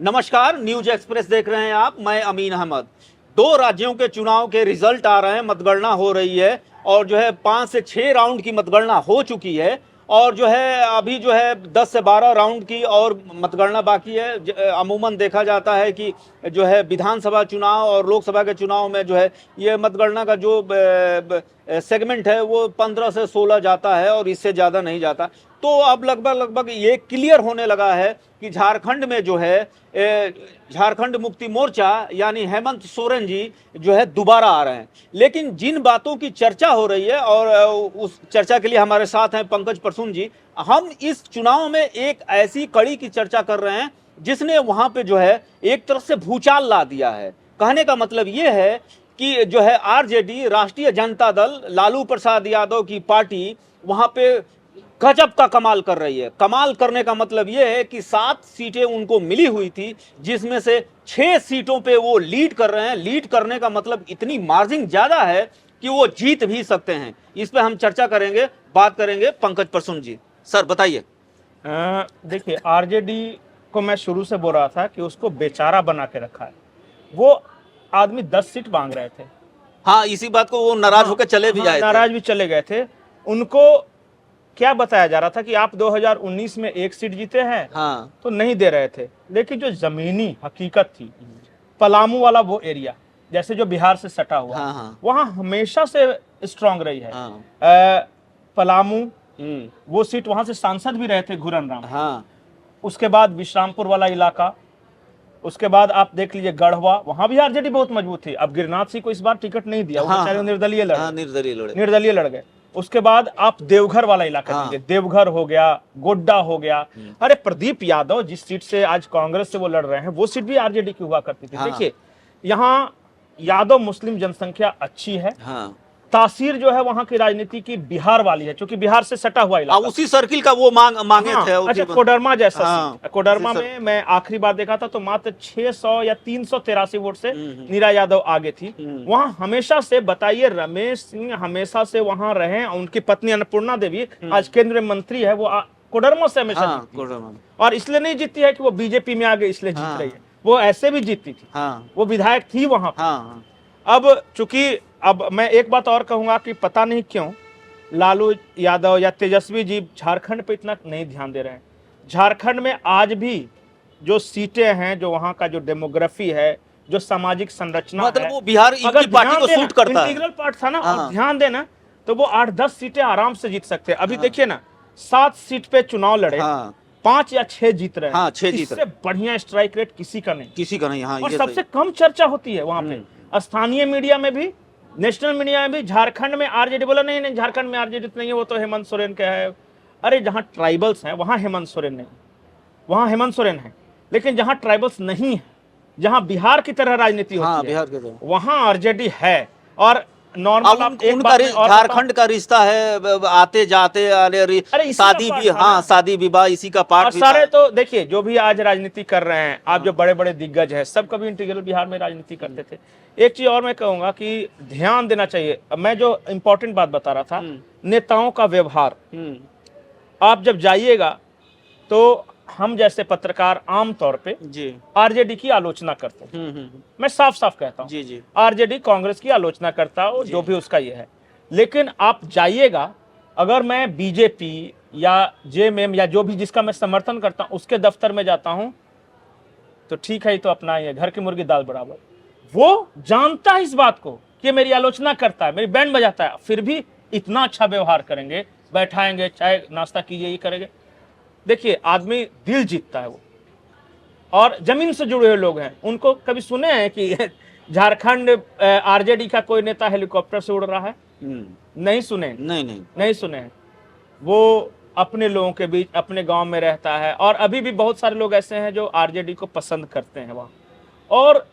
नमस्कार, news express देख रहे हैं आप। मैं अमीन अहमद। दो राज्यों के चुनाव के रिजल्ट आ रहे हैं, मतगणना हो रही है और जो है 5 से 6 राउंड की मतगणना हो चुकी है और जो है अभी जो है 10 से 12 राउंड की और मतगणना बाकी है। अमूमन देखा जाता है कि जो है विधानसभा चुनाव और लोकसभा के चुनाव में जो है ये मतगणना का जो सेगमेंट है वो 15 से 16 जाता है और इससे ज़्यादा नहीं जाता। तो अब लगभग ये क्लियर होने लगा है कि झारखंड में जो है झारखंड मुक्ति मोर्चा यानी हेमंत सोरेन जी जो है दोबारा आ रहे हैं। लेकिन जिन बातों की चर्चा हो रही है और उस चर्चा के लिए हमारे साथ हैं पंकज परसून जी। हम इस चुनाव में एक ऐसी कड़ी की चर्चा कर रहे हैं जिसने वहां पे जो है एक तरफ से भूचाल ला दिया है। कहने का मतलब ये है कि जो है आरजेडी, राष्ट्रीय जनता दल, लालू प्रसाद यादव की पार्टी वहां पे गजब का कमाल कर रही है। कमाल करने का मतलब यह है कि 7 सीटें उनको मिली हुई थी जिसमें से 6 सीटों पे वो लीड कर रहे हैं। लीड करने का मतलब इतनी मार्जिन ज्यादा है कि वो जीत भी सकते हैं। इस पे हम चर्चा करेंगे, बात करेंगे। पंकज परसून जी, सर बताइए। देखिए, आरजेडी को मैं शुरू से बोल रहा था कि उसको बेचारा बना के रखा है। वो आदमी 10 सीट मांग रहे थे। हाँ, इसी बात को वो नाराज होकर चले भी आए थे। नाराज भी चले गए थे। उनको क्या बताया जा रहा था कि आप 2019 में 1 सीट जीते हैं। हाँ। तो नहीं दे रहे थे। लेकिन जो जमीनी हकीकत थी, पलामू वाला वो एरिया जैसे जो बिहार से सटा हुआ, हाँ। वहां हमेशा से स्ट्रांग रही है। हाँ। पलामू, वो सीट वहां से सांसद भी रहे थे घुरन राम। हाँ। उसके बाद विश्रामपुर वाला इलाका, उसके बाद आप देख लीजिए गढ़वा, वहां भी आरजेडी बहुत मजबूत थी। अब गिरिनाथ सिंह को इस बार टिकट नहीं दिया। हाँ, वो बेचारे निर्दलीय लड़े। हाँ, निर्दलीय लड़ गए। उसके बाद आप देवघर वाला इलाका हाँ। लीजिए, देवघर हो गया, गोड्डा हो गया। अरे प्रदीप यादव जिस सीट से आज कांग्रेस से वो लड़ रहे हैं, वो सीट भी आरजेडी की हुआ करती थी। हाँ। देखिए, यहाँ यादव मुस्लिम जनसंख्या अच्छी है। हाँ। तासीर जो है वहां की राजनीति की बिहार वाली है, क्योंकि बिहार से सटा हुआ इलाका। उसी सर्किल का वो मांगे थे। अच्छा, कोडरमा जैसा हाँ, सीट। कोडरमा में मैं आखिरी बार देखा था तो मात्र 600 या 383 वोट से नीरा यादव आगे थी। वहां हमेशा से, बताइए, रमेश सिंह हमेशा से वहां रहे। उनकी पत्नी अन्नपूर्णा देवी आज केंद्रीय मंत्री है। वो कोडरमा से हमेशा जीती। और इसलिए नहीं जीती है कि वो बीजेपी में आगे इसलिए जीत रही है, वो ऐसे भी जीतती थी। वो विधायक थी वहां पर। अब चूंकि अब मैं एक बात और कहूंगा कि पता नहीं क्यों लालू यादव या तेजस्वी जी झारखंड पे इतना नहीं ध्यान दे रहे हैं। झारखंड में आज भी जो सीटें हैं, जो वहां का जो डेमोग्राफी है, जो सामाजिक संरचना मतलब है, वो बिहार इनकी पार्टी को सूट करता है। इंटीग्रल पार्ट था ना, और ध्यान देना तो वो 8-10 सीटें आराम से जीत सकते हैं। अभी देखिए ना, 7 सीट पे चुनाव लड़े, 5 या 6 जीत रहे हैं। 6 जीत रहे। इससे बढ़िया स्ट्राइक रेट किसी का नहीं। और सबसे कम चर्चा होती है वहां पे। स्थानीय मीडिया में भी, नेशनल मीडिया में भी, झारखंड में आरजेडी बोला नहीं, झारखंड में आरजेडी नहीं है, वो तो हेमंत सोरेन का है। अरे जहां ट्राइबल्स हैं वहां हेमंत सोरेन नहीं, वहां हेमंत सोरेन है। लेकिन जहां ट्राइबल्स नहीं है, जहां बिहार की तरह राजनीति होती है, वहां आरजेडी है। और नॉर्मल उनका झारखंड का रिश्ता है, आते जाते, शादी भी, हाँ, शादी विवाह इसी का पार्ट। सारे तो देखिए, जो भी आज राजनीति कर रहे हैं, आप जो बड़े बड़े दिग्गज हैं, सब कभी इंटीग्रल बिहार में राजनीति करते थे। एक चीज और मैं कहूंगा कि ध्यान देना चाहिए। मैं जो इंपॉर्टेंट बात बता रहा था, नेताओं का व्यवहार। आप जब जाइएगा तो हम जैसे पत्रकार आमतौर पे आरजेडी की आलोचना करते हैं। मैं साफ साफ कहता हूँ, आरजेडी कांग्रेस की आलोचना करता हो, जो भी उसका ये है। लेकिन आप जाइएगा, अगर मैं बीजेपी या जेएमएम या जो भी जिसका मैं समर्थन करता हूं उसके दफ्तर में जाता हूं, तो ठीक है, तो अपना ये घर की मुर्गी दाल बराबर। वो जानता है इस बात को कि मेरी आलोचना करता है, मेरी बैंड बजाता है, फिर भी इतना अच्छा व्यवहार करेंगे, बैठाएंगे, चाय नाश्ता कीजिए, ये करेंगे। देखिए, आदमी दिल जीतता है वो। और जमीन से जुड़े हुए लोग हैं, उनको कभी सुने हैं कि झारखंड आरजेडी का कोई नेता हेलीकॉप्टर से उड़ रहा है? नहीं सुने। नहीं सुने हैं। वो अपने लोगों के बीच, अपने गांव में रहता है। और अभी भी बहुत सारे लोग ऐसे हैं जो आरजेडी को पसंद करते हैं वहां। और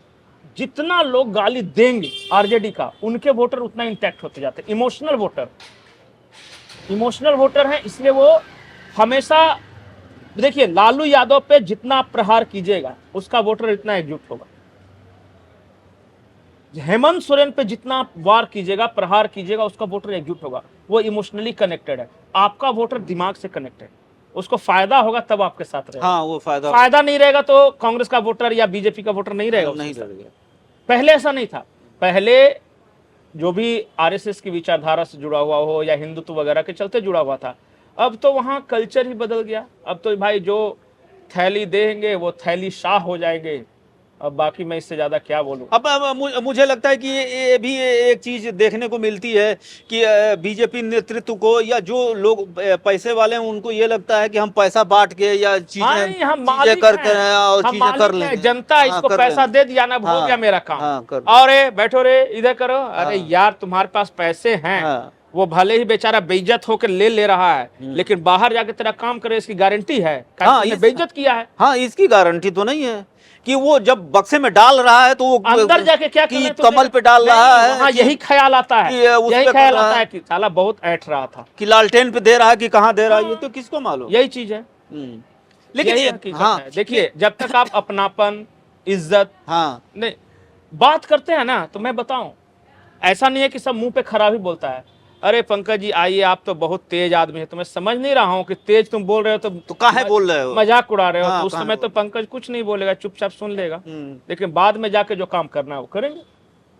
जितना लोग गाली देंगे आरजेडी का, उनके वोटर उतना इंटैक्ट होते जाते हैं। इमोशनल वोटर हैं, इसलिए वो हमेशा, देखिए, लालू यादव पे जितना प्रहार कीजिएगा उसका वोटर इतना एकजुट होगा। हेमंत सोरेन पे जितना वार कीजिएगा, प्रहार कीजिएगा, उसका वोटर एकजुट होगा। वो इमोशनली कनेक्टेड है। आपका वोटर दिमाग से कनेक्टेड है, उसको फायदा होगा तब आपके साथ रहेगा। हाँ वो फायदा फायदा नहीं रहेगा तो कांग्रेस का वोटर या बीजेपी का वोटर नहीं रहेगा नहीं उसके साथ। रहेगा। पहले ऐसा नहीं था। पहले जो भी आरएसएस की विचारधारा से जुड़ा हुआ हो या हिंदुत्व वगैरह के चलते जुड़ा हुआ था, अब तो वहां कल्चर ही बदल गया। अब तो भाई जो थैली देंगे वो थैली शाह हो जाएंगे। अब बाकी मैं इससे ज्यादा क्या बोलूं। अब मुझे लगता है कि ये भी एक चीज देखने को मिलती है कि बीजेपी नेतृत्व को या जो लोग पैसे वाले हैं उनको ये लगता है कि हम पैसा बांट के या हाँ, चीजें हम चीजें मालिक करके हैं, और हम चीजें कर मालिक हैं, लेंगे। जनता हाँ, इसको कर पैसा लेंगे। दे दिया ना, हो हाँ, गया मेरा काम। हाँ, कर और बैठो रे इधर करो। अरे यार तुम्हारे पास पैसे हैं, हाँ। वो भले ही बेचारा बेइज्जत होकर ले रहा है, लेकिन बाहर जाके तेरा काम करे इसकी गारंटी है। हाँ, उसने बेइज्जत किया है। हाँ इसकी गारंटी तो नहीं है कि वो जब बक्से में डाल रहा है तो वो अंदर जाके क्या कि करना है कमल पे डाल रहा है हाँ, यही ख्याल आता है, कि उस यही पे ख्याल कर रहा आता है। है कि साला बहुत ऐठ रहा था। कि लालटेन पे दे रहा है कि कहाँ दे रहा है, ये तो किसको मालूम। यही चीज है। लेकिन यही ये हकीकत हाँ है। देखिए जब तक आप अपनापन, इज्जत हाँ नहीं बात करते हैं ना, तो मैं बताऊं, ऐसा नहीं है कि सब मुंह पे खरा भी बोलता है। अरे पंकज जी आइए, आप तो बहुत तेज आदमी है, तो मैं समझ नहीं रहा हूँ कि तेज तुम बोल रहे हो तो काहे बोल रहे हो। मजाक उड़ा रहे हो। हाँ, तो उस काहे समय तो बोल पंकज कुछ नहीं बोलेगा, चुपचाप सुन लेगा। लेकिन बाद में जाके जो काम करना है वो करेंगे।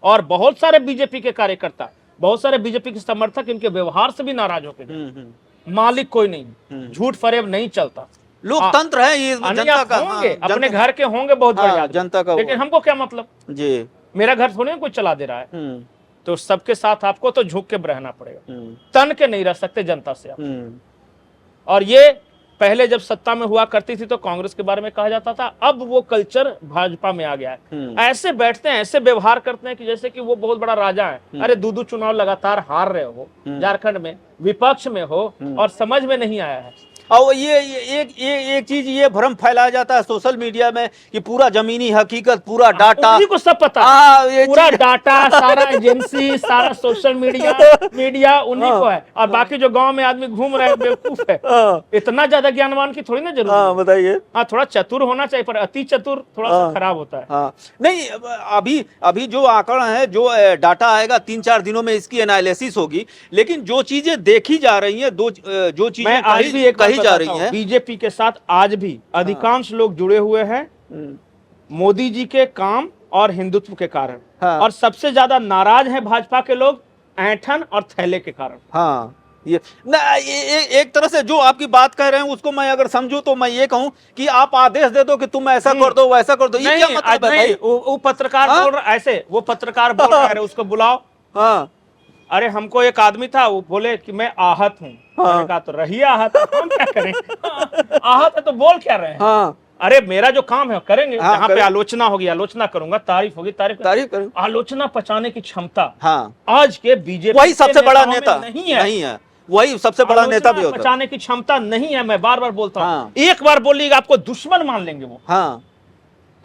और बहुत सारे बीजेपी के कार्यकर्ता, बहुत सारे बीजेपी के समर्थक इनके व्यवहार से भी नाराज होकर गए। मालिक कोई नहीं, झूठ फरेब नहीं चलता। लोकतंत्र है ये, जनता का होंगे, अपने घर के होंगे बहुत बड़े आदमी, जनता का। लेकिन हमको क्या मतलब जी, मेरा घर थोड़ी ना कोई चला दे रहा है। तो सबके साथ आपको तो झुक के रहना पड़ेगा, तन के नहीं रह सकते जनता से आप। और ये पहले जब सत्ता में हुआ करती थी तो कांग्रेस के बारे में कहा जाता था, अब वो कल्चर भाजपा में आ गया है। ऐसे बैठते हैं, ऐसे व्यवहार करते हैं कि जैसे कि वो बहुत बड़ा राजा है। अरे दो चुनाव लगातार हार रहे हो, झारखंड में विपक्ष में हो और समझ में नहीं आया है। और ये एक चीज ये भ्रम फैलाया जाता है सोशल मीडिया में कि पूरा जमीनी हकीकत, पूरा डाटा, उन्हीं को सब पता है। पूरा डाटा, सारा एजेंसी, सारा सोशल मीडिया उन्हीं को है। और बाकी जो गांव में आदमी घूम रहे हैं बेवकूफ है। इतना ज्यादा ज्ञानवान की थोड़ी ना जरूरत है। बताइए। हाँ, थोड़ा चतुर होना चाहिए, पर अति चतुर थोड़ा सा खराब होता है। हाँ, नहीं अभी जो आंकड़ा है, जो डाटा आएगा 3-4 दिनों में इसकी एनालिसिस होगी। लेकिन जो चीजें देखी जा रही है, जो चीजें कही जा रही है, बीजेपी के साथ आज भी अधिकांश लोग जुड़े हुए हैं मोदी जी के काम और हिंदुत्व के कारण। हाँ। और सबसे ज्यादा नाराज हैं भाजपा के लोग ऐंठन और थैले के कारण। हाँ, ये एक तरह से जो आपकी बात कह रहे हैं उसको मैं अगर समझूं तो मैं ये कहूं कि आप आदेश दे दो कि तुम ऐसा कर दो, वैसा कर दो। ये क्या मतलब है भाई? वो पत्रकार बोल रहा ऐसे, वो पत्रकार बोल रहा है, उसको बुलाओ। हाँ, अरे हमको एक आदमी था, वो बोले कि मैं आहत हूँ। मैंने कहा तो रही आहत, हम क्या करें? आहत है तो बोल क्या रहे हैं? हाँ, अरे मेरा जो काम है करेंगे। हाँ, जहाँ पे आलोचना होगी आलोचना करूंगा, तारीफ होगी तारीफ करूंगा। आलोचना पचाने की क्षमता हाँ, आज के बीजेपी वही सबसे बड़ा नेता नहीं है। वही सबसे बड़ा नेता भी होता है। पचाने की क्षमता नहीं है। मैं बार बार बोलता हूँ। हाँ। एक बार बोलिएगा आपको दुश्मन मान लेंगे वो। हाँ,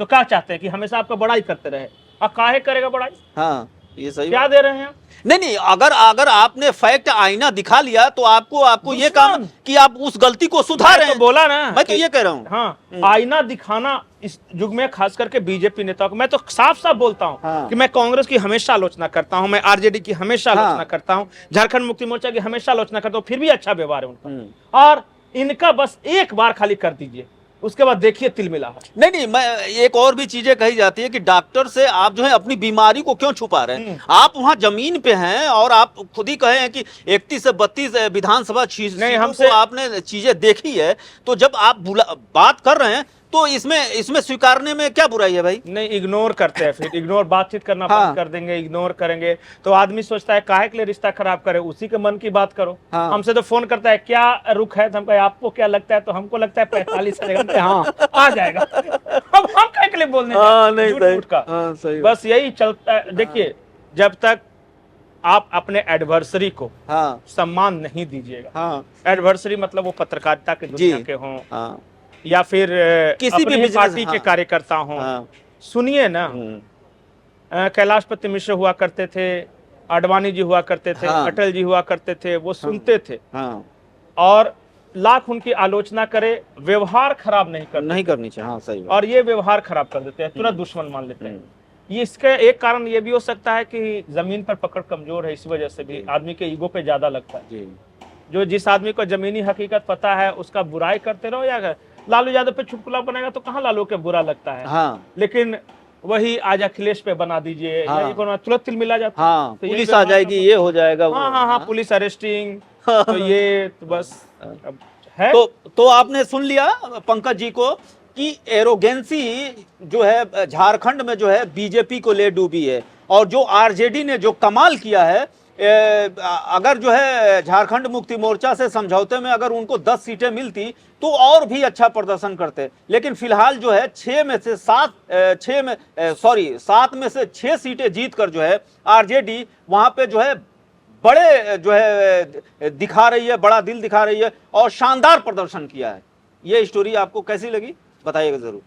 तो क्या चाहते हैं कि हमेशा आपका बड़ाई करते रहे? और काहे करेगा बड़ाई? हाँ, ये सही क्या दे रहे हैं? नहीं, अगर आपने फैक्ट आईना दिखा लिया तो आपको ये काम कि आप उस गलती को सुधारें। तो बोला ना, मैं तो ये कह रहा हूँ। हाँ, आईना दिखाना इस युग में खास करके बीजेपी नेताओं को, मैं तो साफ साफ बोलता हूँ। हाँ। कि मैं कांग्रेस की हमेशा आलोचना करता हूँ, मैं आरजेडी की हमेशा आलोचना करता हूँ, झारखंड मुक्ति मोर्चा की हमेशा आलोचना करता हूँ, फिर भी अच्छा व्यवहार है उनका। और इनका बस एक बार खाली कर दीजिए, उसके बाद देखिए तिलमिला है। नहीं, मैं एक और भी चीजें कही जाती है कि डॉक्टर से आप जो है अपनी बीमारी को क्यों छुपा रहे हैं? आप वहां जमीन पे हैं और आप खुद ही कहे हैं कि 31 से 32 विधानसभा सीटों को आपने चीजें देखी है। तो जब आप बात कर रहे हैं तो इसमें स्वीकारने में क्या बुराई है भाई? नहीं, इग्नोर करते हैं, फिर इग्नोर बातचीत करना बंद कर देंगे, इग्नोर करेंगे तो आदमी सोचता है काहे के लिए रिश्ता खराब करे, उसी के मन की बात करो। हमसे तो फोन करता है क्या रुख है, तो हम कहे आपको क्या लगता है, तो हमको लगता है 45 आएगा। हाँ, आ जाएगा। अब हम काहे के लिए बोलने का? बस यही चलता है। देखिए जब तक आप अपने एडवर्सरी को सम्मान नहीं दीजिएगा, एडवर्सरी मतलब वो पत्रकारिता के दुनिया के हों या फिर किसी भी पार्टी के कार्यकर्ता हों। सुनिए ना, कैलाशपति मिश्र हुआ करते थे, आडवाणी जी हुआ करते थे, अटल जी हुआ करते थे, वो सुनते थे और लाख उनकी आलोचना करे, व्यवहार खराब नहीं करनी चाहिए। हाँ, सही। और ये व्यवहार खराब कर देते हैं, तुरंत दुश्मन मान लेते हैं। ये इसका एक कारण ये भी हो सकता है कि जमीन पर पकड़ कमजोर है, इस वजह से भी आदमी के ईगो पे ज्यादा लगता है। जो जिस आदमी को जमीनी हकीकत पता है उसका बुराई करते रहो, या लालू यादव पे चुटकुला बनाएगा तो कहाँ लालू के बुरा लगता है। हाँ लेकिन वही आज अखिलेश पे बना दीजिए, हाँ। या ये कोनो तुरंत तिलमिला जाता है। हाँ, तो यही पुलिस आ व्यवहार जाएगी, ये हो जाएगा वो। हाँ हाँ हाँ, पुलिस अरेस्टिंग, तो ये तो बस अब है। तो आपने सुन लिया पंकज जी को कि एरोगेंसी जो है झारखंड में जो है बीजेपी को ले डूबी है, और जो आरजेडी ने जो कमाल किया है, अगर जो है झारखंड मुक्ति मोर्चा से समझौते में अगर उनको 10 सीटें मिलती तो और भी अच्छा प्रदर्शन करते, लेकिन फिलहाल जो है 7 में से 6 सीटें जीतकर जो है आरजेडी वहां पे जो है बड़े जो है दिखा रही है, बड़ा दिल दिखा रही है और शानदार प्रदर्शन किया है। ये स्टोरी आपको कैसी लगी बताइएगा जरूर।